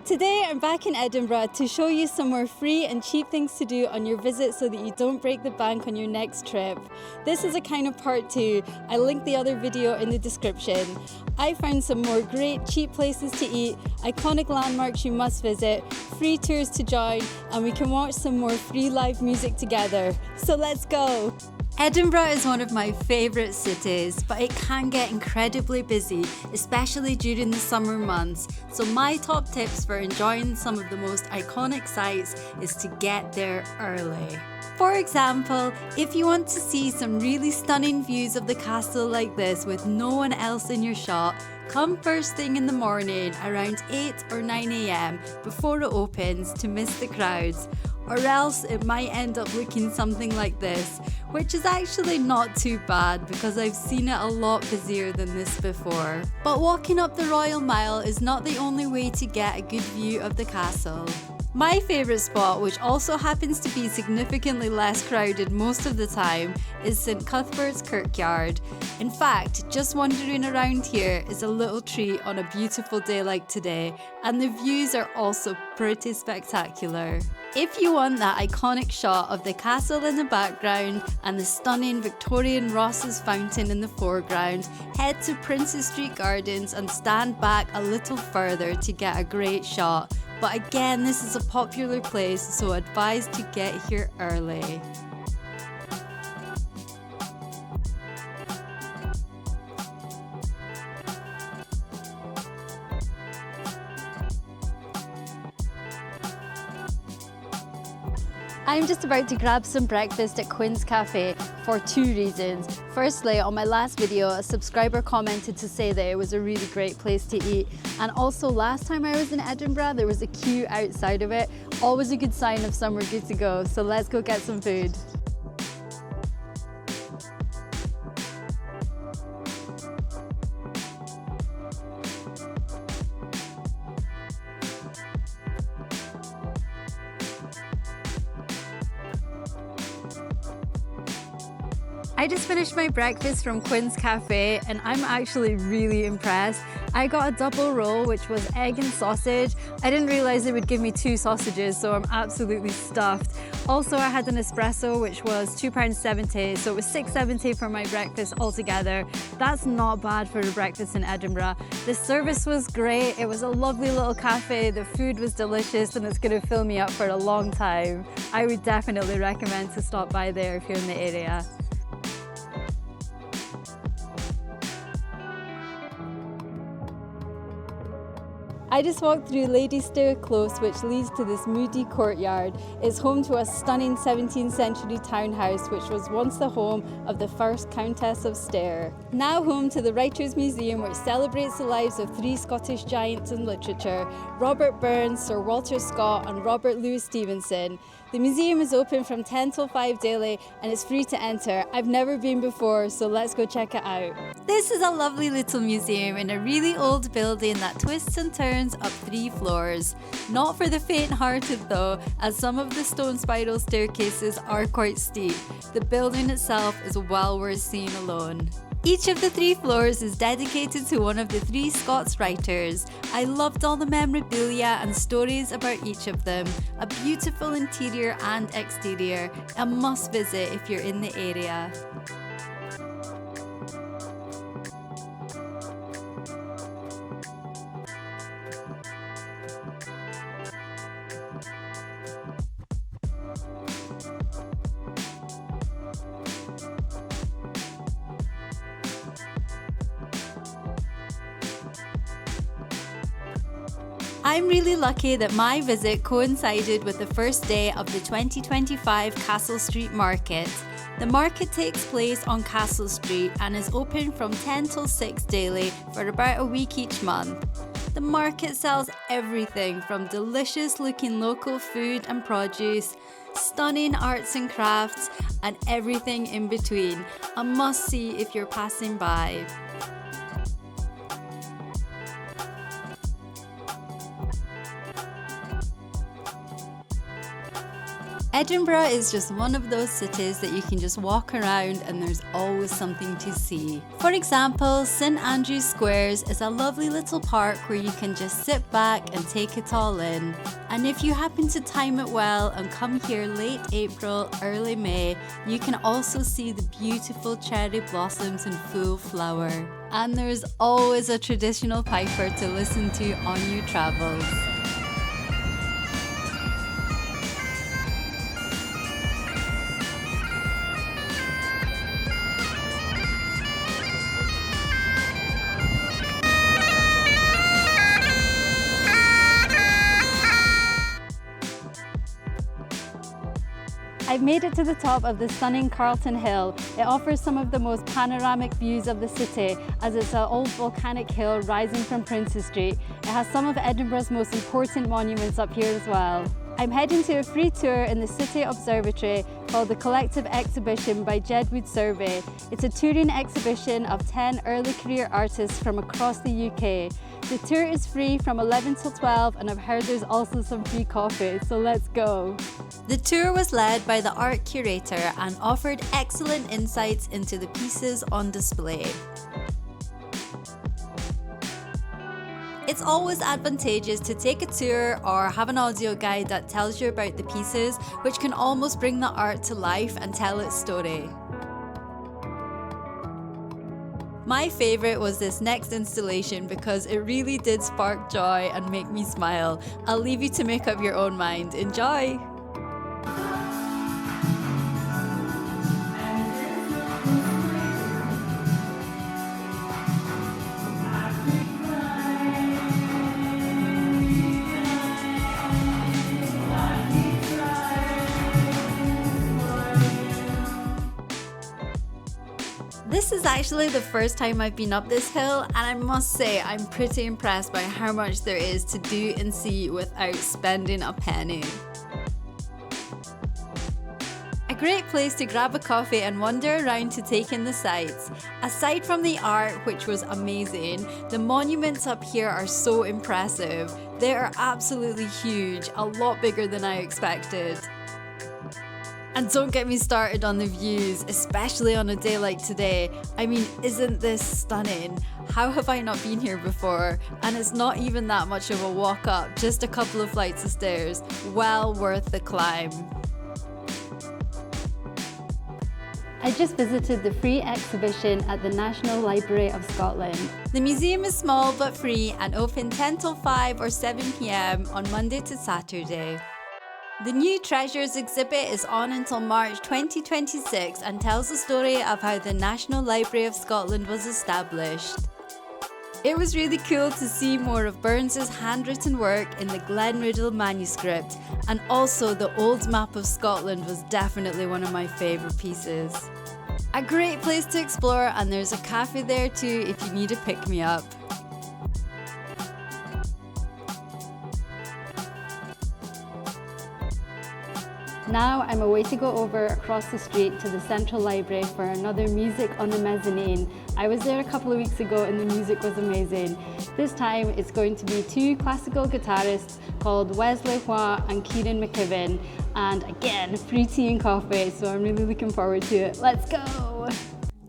Today I'm back in Edinburgh to show you some more free and cheap things to do on your visit so that you don't break the bank on your next trip. This is a kind of part 2. I linked the other video in the description. I found some more great cheap places to eat, iconic landmarks you must visit, free tours to join, and we can watch some more free live music together. So let's go! Edinburgh is one of my favourite cities, but it can get incredibly busy, especially during the summer months. So my top tips for enjoying some of the most iconic sites is to get there early. For example, if you want to see some really stunning views of the castle like this with no one else in your shot, come first thing in the morning around 8 or 9 AM before it opens to miss the crowds. Or else it might end up looking something like this, which is actually not too bad because I've seen it a lot busier than this before. But walking up the Royal Mile is not the only way to get a good view of the castle. My favourite spot, which also happens to be significantly less crowded most of the time, is St Cuthbert's Kirkyard. In fact, just wandering around here is a little treat on a beautiful day like today, and the views are also pretty spectacular. If you want that iconic shot of the castle in the background and the stunning Victorian Ross's fountain in the foreground, head to Princes Street Gardens and stand back a little further to get a great shot. But again, this is a popular place, so advise to get here early. I'm just about to grab some breakfast at Quinn's Cafe for 2 reasons. Firstly, on my last video, a subscriber commented to say that it was a really great place to eat. And also, last time I was in Edinburgh, there was a queue outside of it. Always a good sign of somewhere good to go. So let's go get some food. I just finished my breakfast from Quinn's Cafe and I'm actually really impressed. I got a double roll, which was egg and sausage. I didn't realise they would give me 2 sausages, so I'm absolutely stuffed. Also, I had an espresso, which was £2.70, so it was £6.70 for my breakfast altogether. That's not bad for a breakfast in Edinburgh. The service was great. It was a lovely little cafe. The food was delicious and it's going to fill me up for a long time. I would definitely recommend to stop by there if you're in the area. I just walked through Ladies Stair Close, which leads to this moody courtyard. It's home to a stunning 17th century townhouse, which was once the home of the first Countess of Stair. Now home to the Writers' Museum, which celebrates the lives of 3 Scottish giants in literature, Robert Burns, Sir Walter Scott and Robert Louis Stevenson. The museum is open from 10 till 5 daily and it's free to enter. I've never been before, so let's go check it out. This is a lovely little museum in a really old building that twists and turns up 3 floors. Not for the faint-hearted though, as some of the stone spiral staircases are quite steep. The building itself is well worth seeing alone. Each of the 3 floors is dedicated to one of the 3 Scots writers. I loved all the memorabilia and stories about each of them. A beautiful interior and exterior. A must visit if you're in the area. I'm really lucky that my visit coincided with the first day of the 2025 Castle Street Market. The market takes place on Castle Street and is open from 10 till 6 daily for about a week each month. The market sells everything from delicious looking local food and produce, stunning arts and crafts, and everything in between. A must see if you're passing by. Edinburgh is just one of those cities that you can just walk around and there's always something to see. For example, St Andrew's Squares is a lovely little park where you can just sit back and take it all in. And if you happen to time it well and come here late April, early May, you can also see the beautiful cherry blossoms in full flower. And there's always a traditional piper to listen to on your travels. I've made it to the top of the stunning Calton Hill. It offers some of the most panoramic views of the city as it's an old volcanic hill rising from Princes Street. It has some of Edinburgh's most important monuments up here as well. I'm heading to a free tour in the City Observatory called the Collective Exhibition by Jedwood Survey. It's a touring exhibition of 10 early career artists from across the UK. The tour is free from 11 till 12 and I've heard there's also some free coffee, so let's go. The tour was led by the art curator and offered excellent insights into the pieces on display. It's always advantageous to take a tour or have an audio guide that tells you about the pieces, which can almost bring the art to life and tell its story. My favourite was this next installation because it really did spark joy and make me smile. I'll leave you to make up your own mind. Enjoy! This is actually the first time I've been up this hill, and I must say I'm pretty impressed by how much there is to do and see without spending a penny. A great place to grab a coffee and wander around to take in the sights. Aside from the art, which was amazing, the monuments up here are so impressive. They are absolutely huge, a lot bigger than I expected. And don't get me started on the views, especially on a day like today. I mean, isn't this stunning? How have I not been here before? And it's not even that much of a walk up, just a couple of flights of stairs. Well worth the climb. I just visited the free exhibition at the National Library of Scotland. The museum is small but free and open 10 till 5 or 7 p.m. on Monday to Saturday. The new Treasures exhibit is on until March 2026 and tells the story of how the National Library of Scotland was established. It was really cool to see more of Burns's handwritten work in the Glenriddle manuscript, and also the old map of Scotland was definitely one of my favourite pieces. A great place to explore, and there's a cafe there too if you need a pick-me-up. Now I'm away to go over across the street to the Central Library for another Music on the Mezzanine. I was there a couple of weeks ago and the music was amazing. This time it's going to be two classical guitarists called Wesley Hua and Kieran McKibben, and again, free tea and coffee, so I'm really looking forward to it. Let's go!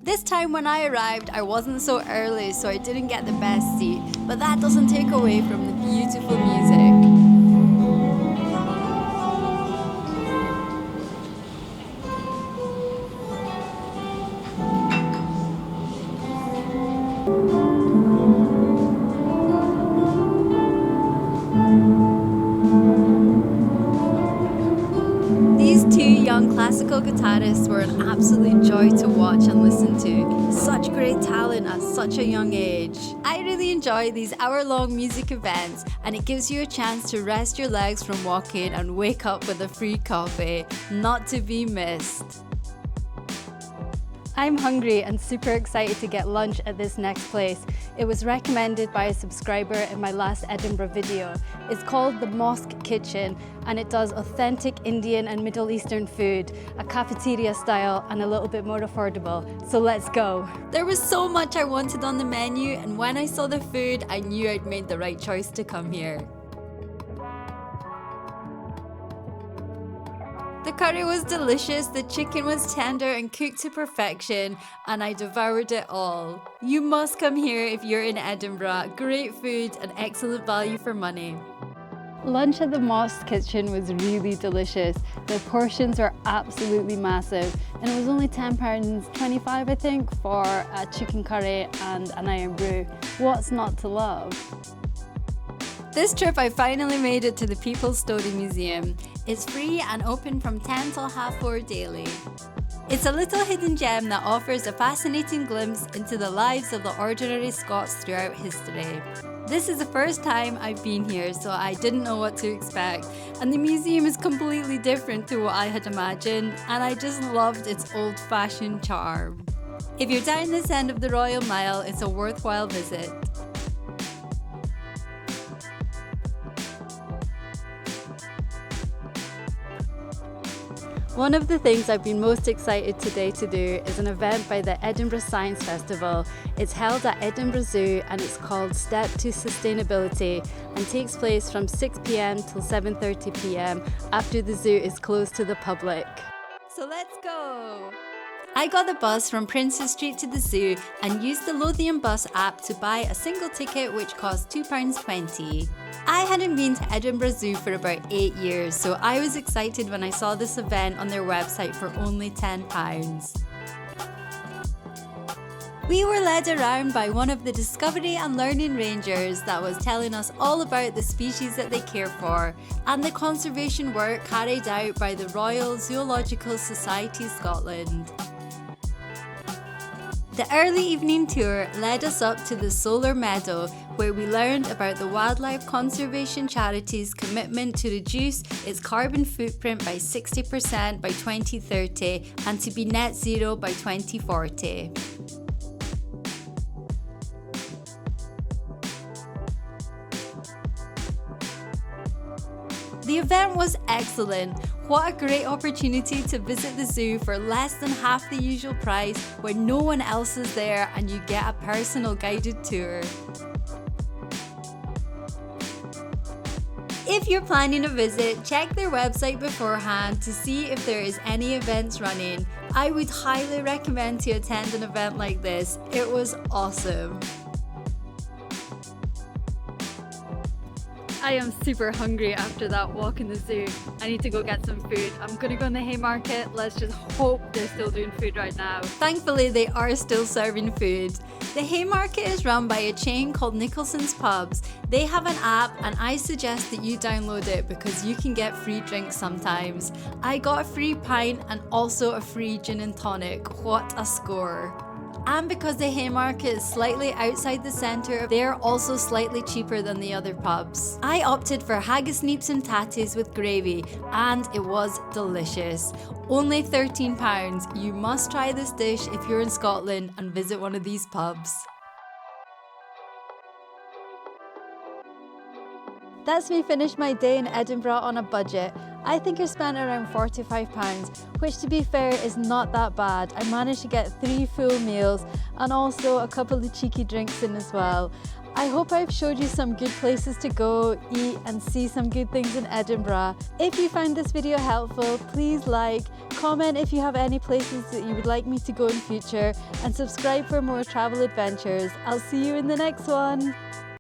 This time when I arrived, I wasn't so early, so I didn't get the best seat, but that doesn't take away from the beautiful music. Classical guitarists were an absolute joy to watch and listen to. Such great talent at such a young age. I really enjoy these hour-long music events, and it gives you a chance to rest your legs from walking and wake up with a free coffee. Not to be missed. I'm hungry and super excited to get lunch at this next place. It was recommended by a subscriber in my last Edinburgh video. It's called the Mosque Kitchen and it does authentic Indian and Middle Eastern food, a cafeteria style and a little bit more affordable. So let's go. There was so much I wanted on the menu, and when I saw the food, I knew I'd made the right choice to come here. The curry was delicious, the chicken was tender and cooked to perfection, and I devoured it all. You must come here if you're in Edinburgh. Great food and excellent value for money. Lunch at the Mosque Kitchen was really delicious. The portions were absolutely massive, and it was only £10.25 I think for a chicken curry and an iron brew. What's not to love? This trip I finally made it to the People's Story Museum. It's free and open from 10 till 4:30 daily. It's a little hidden gem that offers a fascinating glimpse into the lives of the ordinary Scots throughout history. This is the first time I've been here, so I didn't know what to expect, and the museum is completely different to what I had imagined, and I just loved its old-fashioned charm. If you're down this end of the Royal Mile, it's a worthwhile visit. One of the things I've been most excited today to do is an event by the Edinburgh Science Festival. It's held at Edinburgh Zoo and it's called Step to Sustainability and takes place from 6 p.m. till 7:30 p.m. after the zoo is closed to the public. So let's go! I got the bus from Princes Street to the zoo and used the Lothian Bus app to buy a single ticket which cost £2.20. I hadn't been to Edinburgh Zoo for about 8 years, so I was excited when I saw this event on their website for only £10. We were led around by one of the Discovery and Learning Rangers that was telling us all about the species that they care for and the conservation work carried out by the Royal Zoological Society Scotland. The early evening tour led us up to the Solar Meadow, where we learned about the wildlife conservation charity's commitment to reduce its carbon footprint by 60% by 2030 and to be net zero by 2040. The event was excellent. What a great opportunity to visit the zoo for less than half the usual price when no one else is there and you get a personal guided tour. If you're planning a visit, check their website beforehand to see if there is any events running. I would highly recommend to attend an event like this. It was awesome. I am super hungry after that walk in the zoo. I need to go get some food. I'm gonna go in the Haymarket. Let's just hope they're still doing food right now. Thankfully, they are still serving food. The Haymarket is run by a chain called Nicholson's Pubs. They have an app and I suggest that you download it because you can get free drinks sometimes. I got a free pint and also a free gin and tonic. What a score. And because the Haymarket is slightly outside the centre, they're also slightly cheaper than the other pubs. I opted for haggis neeps and tatties with gravy, and it was delicious. Only £13. You must try this dish if you're in Scotland and visit one of these pubs. That's me finished my day in Edinburgh on a budget. I think I spent around £45, which to be fair is not that bad. I managed to get 3 full meals and also a couple of cheeky drinks in as well. I hope I've showed you some good places to go, eat and see some good things in Edinburgh. If you found this video helpful, please like, comment if you have any places that you would like me to go in future, and subscribe for more travel adventures. I'll see you in the next one.